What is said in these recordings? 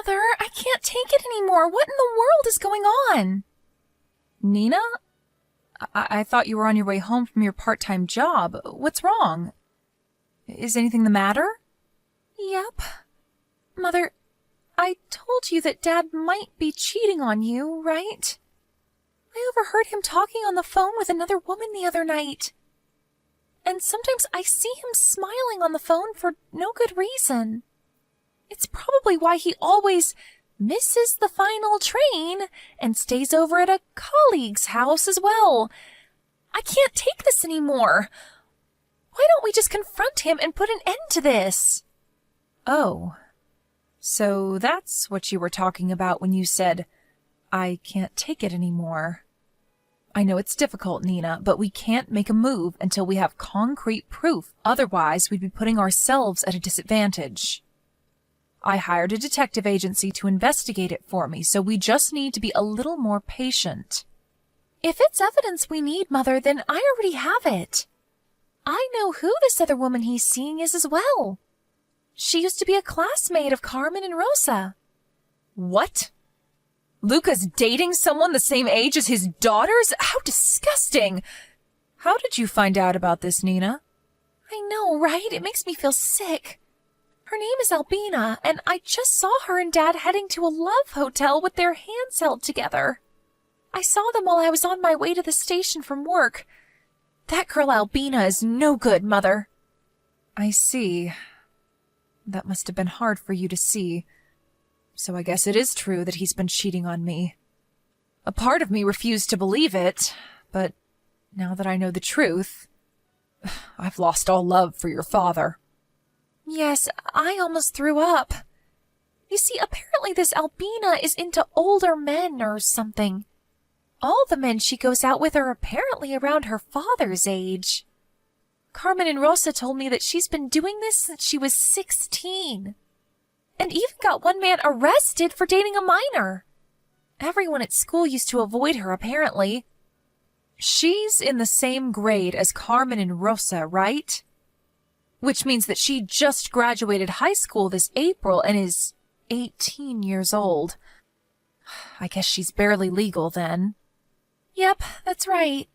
Mother, I can't take it anymore. What in the world is going on? Nina? I thought you were on your way home from your part-time job. What's wrong? Is anything the matter? Yep. Mother, I told you that Dad might be cheating on you, right? I overheard him talking on the phone with another woman the other night. And sometimes I see him smiling on the phone for no good reason. It's probably why he always misses the final train and stays over at a colleague's house as well. I can't take this anymore. Why don't we just confront him and put an end to this? Oh, so that's what you were talking about when you said, I can't take it anymore. I know it's difficult, Nina, but we can't make a move until we have concrete proof. Otherwise, we'd be putting ourselves at a disadvantage. I hired a detective agency to investigate it for me, so we just need to be a little more patient. If it's evidence we need, Mother, then I already have it. I know who this other woman he's seeing is as well. She used to be a classmate of Carmen and Rosa. What? Luca's dating someone the same age as his daughters? How disgusting! How did you find out about this, Nina? I know, right? It makes me feel sick. Her name is Albina, and I just saw her and Dad heading to a love hotel with their hands held together. I saw them while I was on my way to the station from work. That girl Albina is no good, Mother. I see. That must have been hard for you to see. So I guess it is true that he's been cheating on me. A part of me refused to believe it, but now that I know the truth, I've lost all love for your father. Yes, I almost threw up. You see, apparently this Albina is into older men or something. All the men she goes out with are apparently around her father's age. Carmen and Rosa told me that she's been doing this since she was 16. And even got one man arrested for dating a minor. Everyone at school used to avoid her, apparently. She's in the same grade as Carmen and Rosa, right? Which means that she just graduated high school this April and is 18 years old. I guess she's barely legal then. Yep, that's right.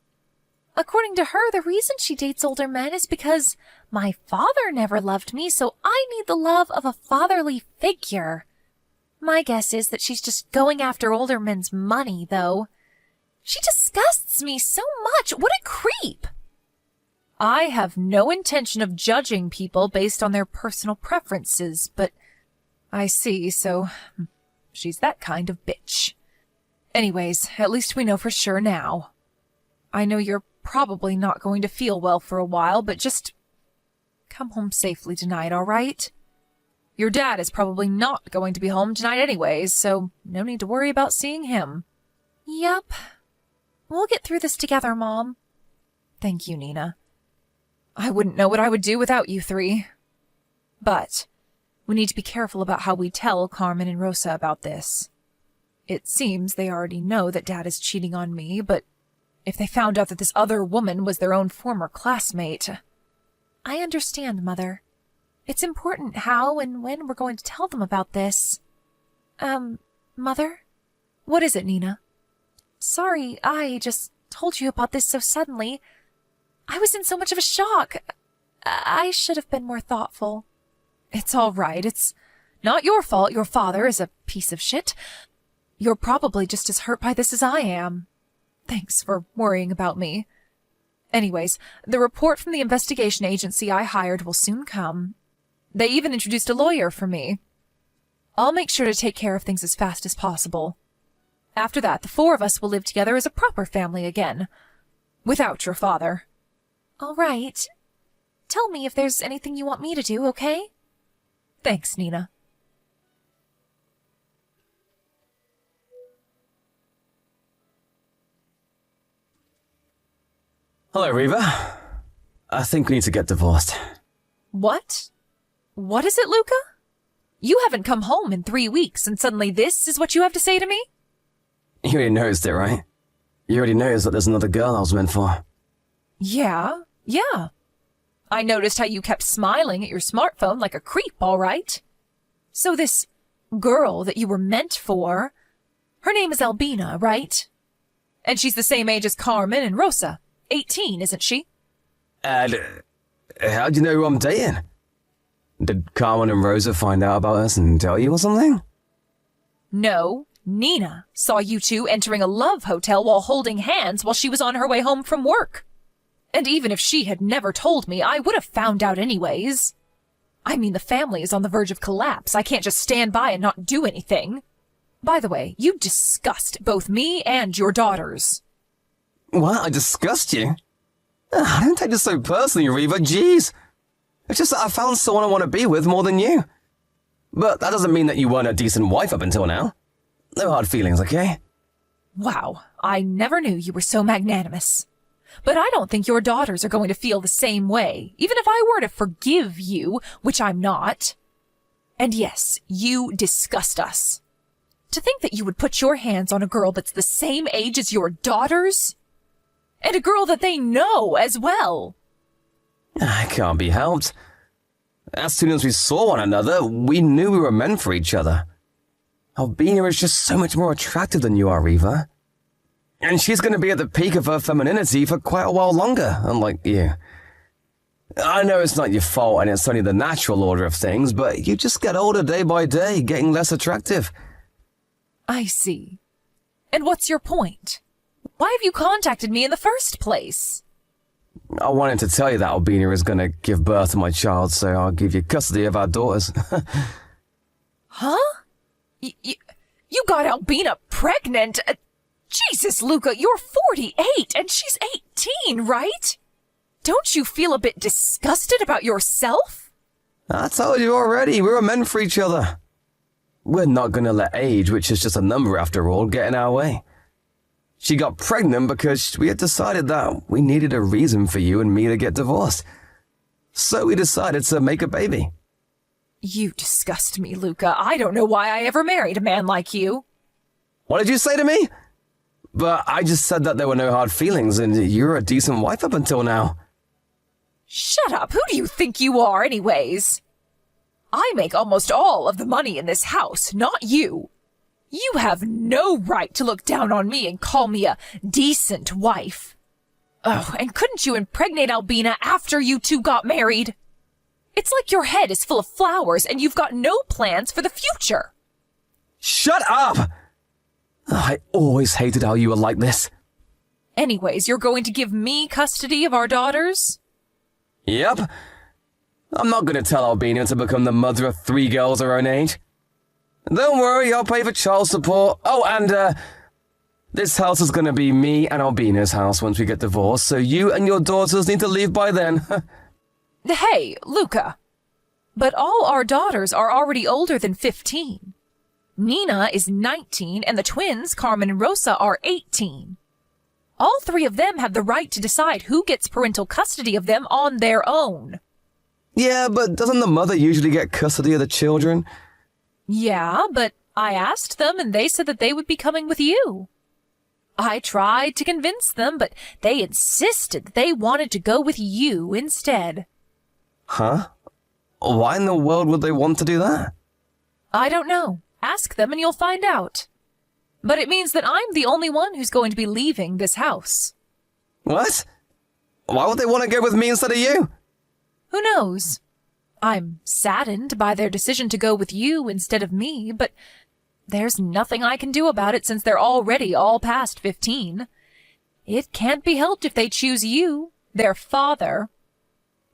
According to her, the reason she dates older men is because my father never loved me, so I need the love of a fatherly figure. My guess is that she's just going after older men's money, though. She disgusts me so much. What a creep! I have no intention of judging people based on their personal preferences, but I see, so she's that kind of bitch. Anyways, at least we know for sure now. I know you're probably not going to feel well for a while, but just come home safely tonight, all right? Your dad is probably not going to be home tonight anyways, so no need to worry about seeing him. Yep. We'll get through this together, Mom. Thank you, Nina. I wouldn't know what I would do without you three. But we need to be careful about how we tell Carmen and Rosa about this. It seems they already know that Dad is cheating on me, but if they found out that this other woman was their own former classmate... I understand, Mother. It's important how and when we're going to tell them about this. Mother? What is it, Nina? Sorry, I just told you about this so suddenly. I was in so much of a shock. I should have been more thoughtful. It's all right. It's not your fault your father is a piece of shit. You're probably just as hurt by this as I am. Thanks for worrying about me. Anyways, the report from the investigation agency I hired will soon come. They even introduced a lawyer for me. I'll make sure to take care of things as fast as possible. After that, the four of us will live together as a proper family again. Without your father. All right. Tell me if there's anything you want me to do, okay? Thanks, Nina. Hello, Reva. I think we need to get divorced. What? What is it, Luca? You haven't come home in 3 weeks, and suddenly this is what you have to say to me? You already noticed it, right? You already noticed that there's another girl I was meant for. Yeah. I noticed how you kept smiling at your smartphone like a creep, all right? So this girl that you were meant for. Her name is Albina, right? And she's the same age as Carmen and Rosa. 18, isn't she? And how'd you know who I'm dating? Did Carmen and Rosa find out about us and tell you or something? No, Nina saw you two entering a love hotel while holding hands while she was on her way home from work. And even if she had never told me, I would have found out anyways. I mean, the family is on the verge of collapse. I can't just stand by and not do anything. By the way, you disgust both me and your daughters. What? I disgust you? I don't take this so personally, Reva. Jeez. It's just that I found someone I want to be with more than you. But that doesn't mean that you weren't a decent wife up until now. No hard feelings, okay? Wow, I never knew you were so magnanimous. But I don't think your daughters are going to feel the same way, even if I were to forgive you, which I'm not. And yes, you disgust us. To think that you would put your hands on a girl that's the same age as your daughters? And a girl that they know as well. It can't be helped. As soon as we saw one another, we knew we were meant for each other. Albina is just so much more attractive than you are, Reva. And she's going to be at the peak of her femininity for quite a while longer, unlike you. I know it's not your fault and it's only the natural order of things, but you just get older day by day, getting less attractive. I see. And what's your point? Why have you contacted me in the first place? I wanted to tell you that Albina is going to give birth to my child, so I'll give you custody of our daughters. Huh? You got Albina pregnant? Jesus, Luca, you're 48 and she's 18, right? Don't you feel a bit disgusted about yourself? I told you already, we were meant for each other. We're not going to let age, which is just a number after all, get in our way. She got pregnant because we had decided that we needed a reason for you and me to get divorced. So we decided to make a baby. You disgust me, Luca. I don't know why I ever married a man like you. What did you say to me? But I just said that there were no hard feelings and you're a decent wife up until now. Shut up. Who do you think you are, anyways? I make almost all of the money in this house, not you. You have no right to look down on me and call me a decent wife. Oh, and couldn't you impregnate Albina after you two got married? It's like your head is full of flowers and you've got no plans for the future. Shut up! I always hated how you were like this. Anyways, you're going to give me custody of our daughters? Yep. I'm not going to tell Albina to become the mother of 3 girls her own age. Don't worry, I'll pay for child support. Oh, and, this house is going to be me and Albina's house once we get divorced, so you and your daughters need to leave by then. Hey, Luca. But all our daughters are already older than 15. Nina is 19, and the twins, Carmen and Rosa, are 18. All 3 of them have the right to decide who gets parental custody of them on their own. Yeah, but doesn't the mother usually get custody of the children? Yeah, but I asked them and they said that they would be coming with you. I tried to convince them, but they insisted that they wanted to go with you instead. Huh? Why in the world would they want to do that? I don't know. Ask them and you'll find out. But it means that I'm the only one who's going to be leaving this house. What? Why would they want to go with me instead of you? Who knows? I'm saddened by their decision to go with you instead of me, but there's nothing I can do about it since they're already all past 15. It can't be helped if they choose you, their father.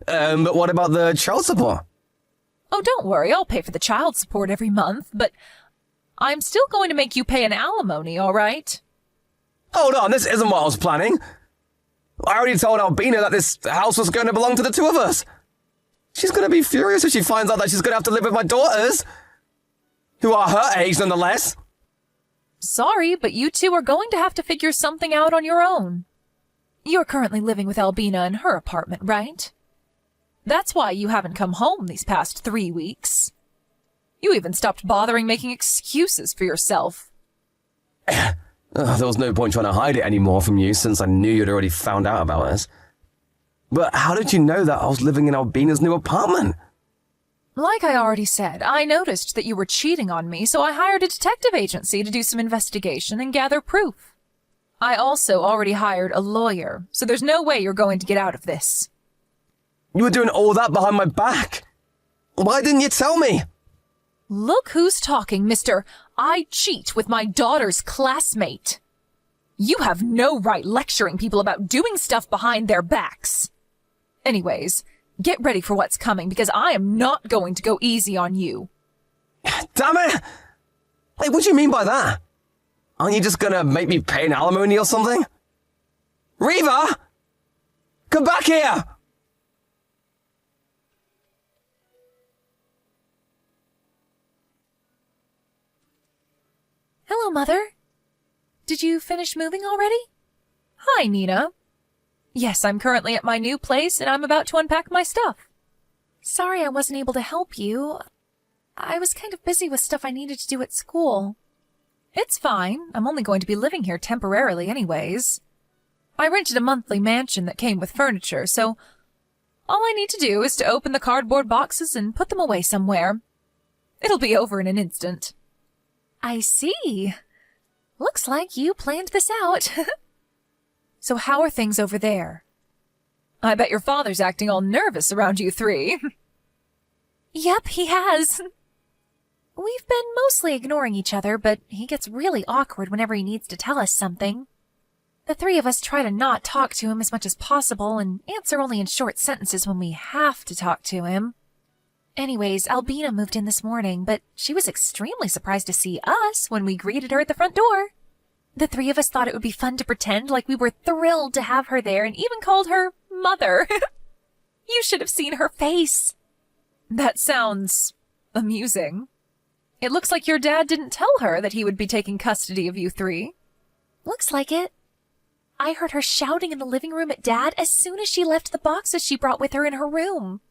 But what about the child support? Oh, don't worry, I'll pay for the child support every month, but I'm still going to make you pay an alimony, all right? Hold on, this isn't what I was planning. I already told Albina that this house was going to belong to the 2 of us. She's going to be furious if she finds out that she's going to have to live with my daughters, who are her age nonetheless. Sorry, but you 2 are going to have to figure something out on your own. You're currently living with Albina in her apartment, right? That's why you haven't come home these past 3 weeks. You even stopped bothering making excuses for yourself. There was no point trying to hide it anymore from you since I knew you'd already found out about us. But how did you know that I was living in Albina's new apartment? Like I already said, I noticed that you were cheating on me, so I hired a detective agency to do some investigation and gather proof. I also already hired a lawyer, so there's no way you're going to get out of this. You were doing all that behind my back. Why didn't you tell me? Look who's talking, mister. I cheat with my daughter's classmate. You have no right lecturing people about doing stuff behind their backs. Anyways, get ready for what's coming, because I am not going to go easy on you. Damn it! Hey, what do you mean by that? Aren't you just gonna make me pay an alimony or something? Reva! Come back here! Hello, Mother. Did you finish moving already? Hi, Nina. Yes, I'm currently at my new place, and I'm about to unpack my stuff. Sorry I wasn't able to help you. I was kind of busy with stuff I needed to do at school. It's fine. I'm only going to be living here temporarily anyways. I rented a monthly mansion that came with furniture, so all I need to do is to open the cardboard boxes and put them away somewhere. It'll be over in an instant. I see. Looks like you planned this out. So how are things over there? I bet your father's acting all nervous around you three. Yep, he has. We've been mostly ignoring each other, but he gets really awkward whenever he needs to tell us something. The three of us try to not talk to him as much as possible and answer only in short sentences when we have to talk to him. Anyways, Albina moved in this morning, but she was extremely surprised to see us when we greeted her at the front door. The three of us thought it would be fun to pretend like we were thrilled to have her there and even called her Mother. You should have seen her face. That sounds amusing. It looks like your dad didn't tell her that he would be taking custody of you three. Looks like it. I heard her shouting in the living room at Dad as soon as she left the boxes she brought with her in her room,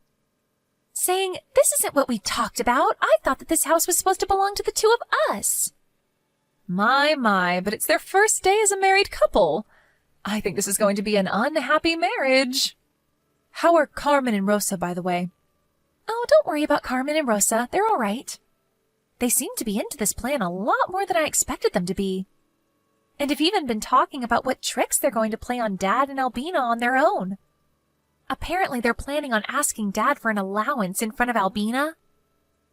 saying, "This isn't what we talked about. I thought that this house was supposed to belong to the two of us." My, but it's their first day as a married couple. I think this is going to be an unhappy marriage. How are Carmen and Rosa, by the way? Oh, don't worry about Carmen and Rosa. They're all right. They seem to be into this plan a lot more than I expected them to be. And have even been talking about what tricks they're going to play on Dad and Albina on their own. Apparently they're planning on asking Dad for an allowance in front of Albina,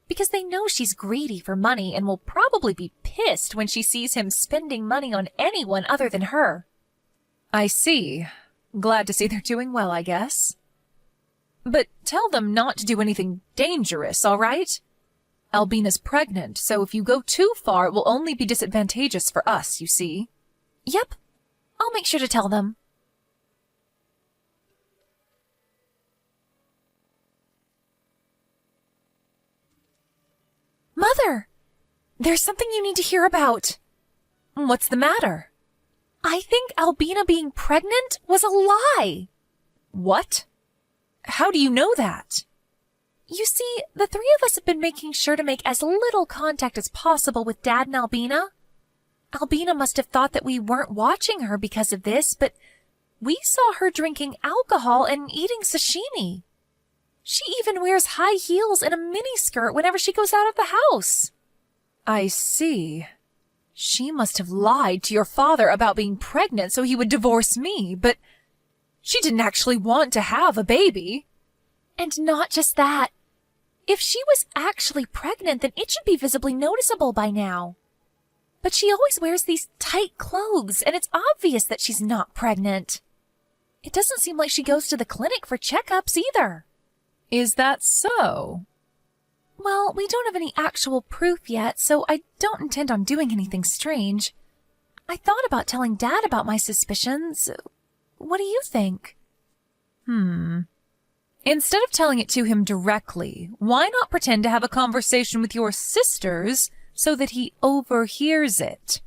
because they know she's greedy for money and will probably be pissed when she sees him spending money on anyone other than her. I see. Glad to see they're doing well, I guess. But tell them not to do anything dangerous, all right? Albina's pregnant, so if you go too far, it will only be disadvantageous for us, you see. Yep. I'll make sure to tell them. Mother! There's something you need to hear about. What's the matter? I think Albina being pregnant was a lie. What? How do you know that? You see, the three of us have been making sure to make as little contact as possible with Dad and Albina. Albina must have thought that we weren't watching her because of this, but we saw her drinking alcohol and eating sashimi. She even wears high heels and a miniskirt whenever she goes out of the house. I see. She must have lied to your father about being pregnant so he would divorce me, but she didn't actually want to have a baby. And not just that. If she was actually pregnant, then it should be visibly noticeable by now. But she always wears these tight clothes, and it's obvious that she's not pregnant. It doesn't seem like she goes to the clinic for checkups either. Is that so? Well, we don't have any actual proof yet, so I don't intend on doing anything strange. I thought about telling Dad about my suspicions. What do you think? Instead of telling it to him directly, why not pretend to have a conversation with your sisters so that he overhears it?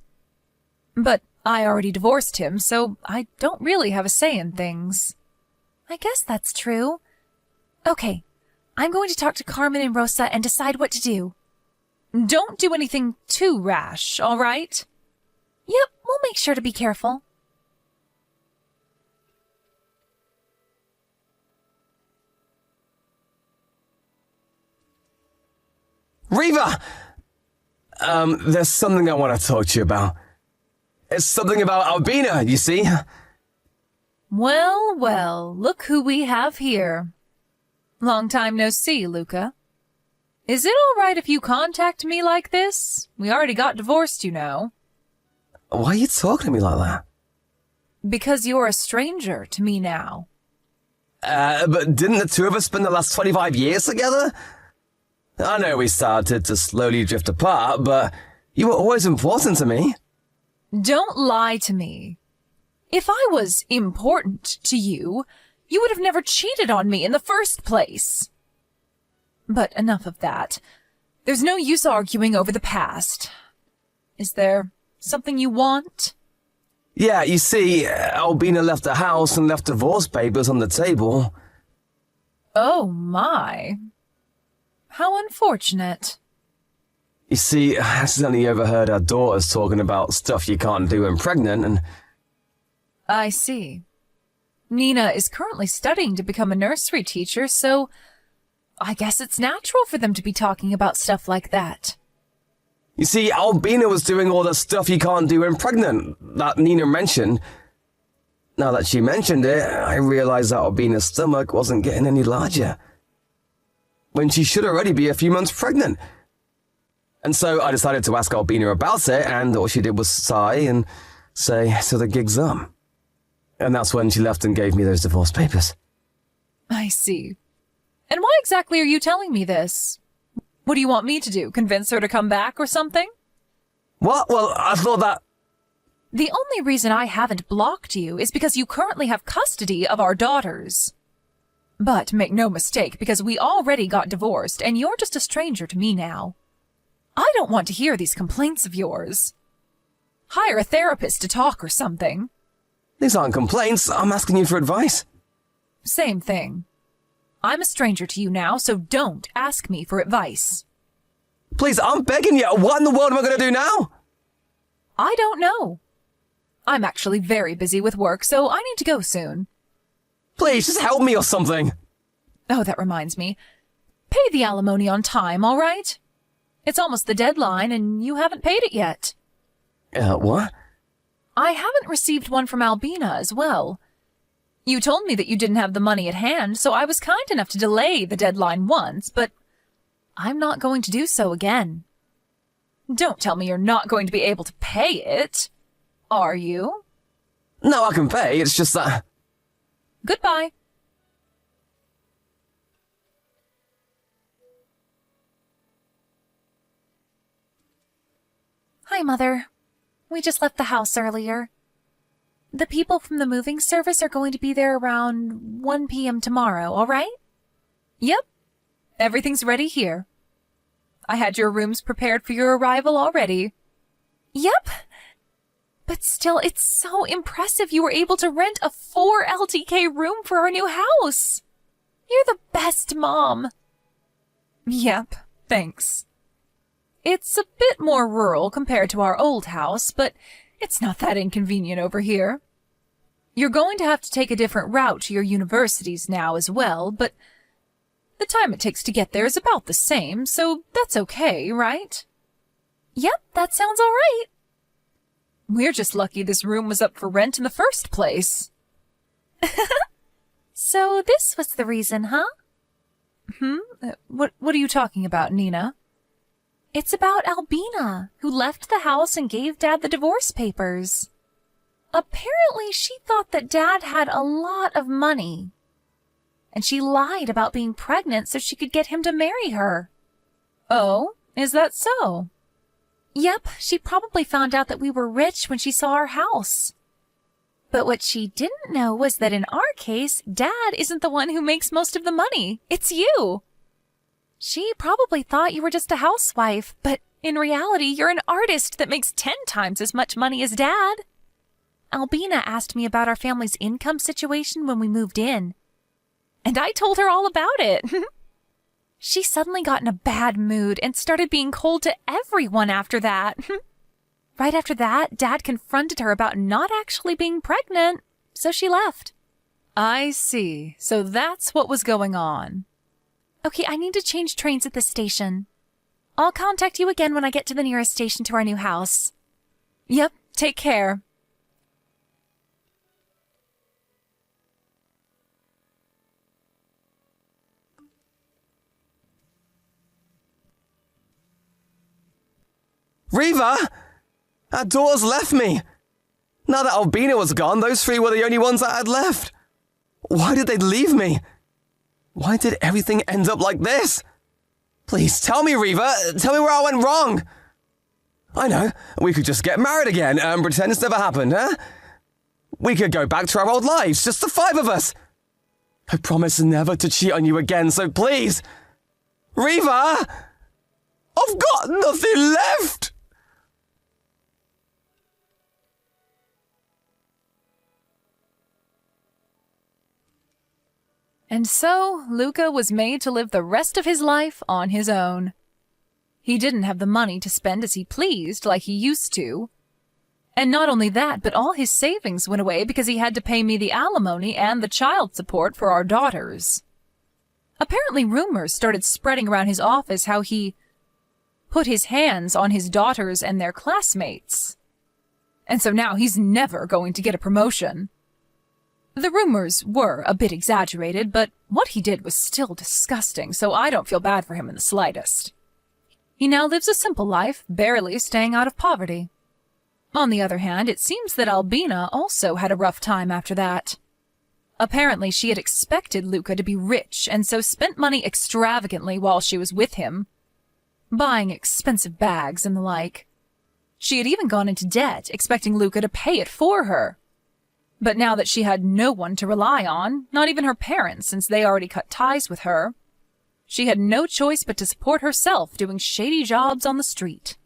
But I already divorced him, so I don't really have a say in things. I guess that's true. Okay, I'm going to talk to Carmen and Rosa and decide what to do. Don't do anything too rash, all right? Yep, we'll make sure to be careful. Reva! There's something I want to talk to you about. It's something about Albina, you see? Well, well, look who we have here. Long time no see, Luca. Is it all right if you contact me like this? We already got divorced, you know. Why are you talking to me like that? Because you're a stranger to me now. But didn't the two of us spend the last 25 years together? I know we started to slowly drift apart, but you were always important to me. Don't lie to me. If I was important to you, you would have never cheated on me in the first place. But enough of that. There's no use arguing over the past. Is there something you want? Yeah, you see, Albina left the house and left divorce papers on the table. Oh my. How unfortunate. You see, I accidentally overheard our daughters talking about stuff you can't do when pregnant, and... I see. Nina is currently studying to become a nursery teacher, so I guess it's natural for them to be talking about stuff like that. You see, Albina was doing all the stuff you can't do when pregnant, that Nina mentioned. Now that she mentioned it, I realized that Albina's stomach wasn't getting any larger, when she should already be a few months pregnant. And so I decided to ask Albina about it, and all she did was sigh and say, so the gig's up. And that's when she left and gave me those divorce papers. I see. And why exactly are you telling me this? What do you want me to do? Convince her to come back or something? What? Well, I thought that... The only reason I haven't blocked you is because you currently have custody of our daughters. But make no mistake, because we already got divorced, and you're just a stranger to me now. I don't want to hear these complaints of yours. Hire a therapist to talk or something. These aren't complaints, I'm asking you for advice. Same thing. I'm a stranger to you now, so don't ask me for advice. Please, I'm begging you, what in the world am I going to do now? I don't know. I'm actually very busy with work, so I need to go soon. Please, just help me or something. Oh, that reminds me. Pay the alimony on time, all right? It's almost the deadline, and you haven't paid it yet. What? I haven't received one from Albina as well. You told me that you didn't have the money at hand, so I was kind enough to delay the deadline once, but I'm not going to do so again. Don't tell me you're not going to be able to pay it, are you? No, I can pay, it's just that... Goodbye. Hi, Mother. We just left the house earlier. The people from the moving service are going to be there around 1 p.m. tomorrow, all right? Yep. Everything's ready here. I had your rooms prepared for your arrival already. Yep. But still, it's so impressive you were able to rent a 4 LTK room for our new house. You're the best mom. Yep, thanks. It's a bit more rural compared to our old house, but it's not that inconvenient over here. You're going to have to take a different route to your universities now as well, but the time it takes to get there is about the same, so that's okay, right? Yep, that sounds all right. We're just lucky this room was up for rent in the first place. So this was the reason, huh? What are you talking about, Nina? It's about Albina, who left the house and gave Dad the divorce papers. Apparently, she thought that Dad had a lot of money, and she lied about being pregnant so she could get him to marry her. Oh, is that so? Yep, she probably found out that we were rich when she saw our house. But what she didn't know was that in our case, Dad isn't the one who makes most of the money. It's you. She probably thought you were just a housewife, but in reality, you're an artist that makes 10 times as much money as Dad. Albina asked me about our family's income situation when we moved in, and I told her all about it. She suddenly got in a bad mood and started being cold to everyone after that. Right after that, Dad confronted her about not actually being pregnant, so she left. I see. So that's what was going on. Okay, I need to change trains at the station. I'll contact you again when I get to the nearest station to our new house. Yep, take care. Riva! Our daughters left me! Now that Albina was gone, those three were the only ones that had left. Why did they leave me? Why did everything end up like this? Please, tell me, Riva. Tell me where I went wrong. I know. We could just get married again and pretend it's never happened, huh? We could go back to our old lives, just the five of us. I promise never to cheat on you again, so please. Riva! I've got nothing left! And so, Luca was made to live the rest of his life on his own. He didn't have the money to spend as he pleased like he used to. And not only that, but all his savings went away because he had to pay me the alimony and the child support for our daughters. Apparently rumors started spreading around his office how he put his hands on his daughters and their classmates. And so now he's never going to get a promotion. The rumors were a bit exaggerated, but what he did was still disgusting, so I don't feel bad for him in the slightest. He now lives a simple life, barely staying out of poverty. On the other hand, it seems that Albina also had a rough time after that. Apparently, she had expected Luca to be rich, and so spent money extravagantly while she was with him, buying expensive bags and the like. She had even gone into debt, expecting Luca to pay it for her. But now that she had no one to rely on, not even her parents since they already cut ties with her, she had no choice but to support herself doing shady jobs on the street.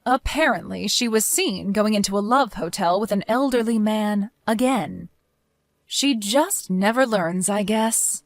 Apparently, she was seen going into a love hotel with an elderly man again. She just never learns, I guess.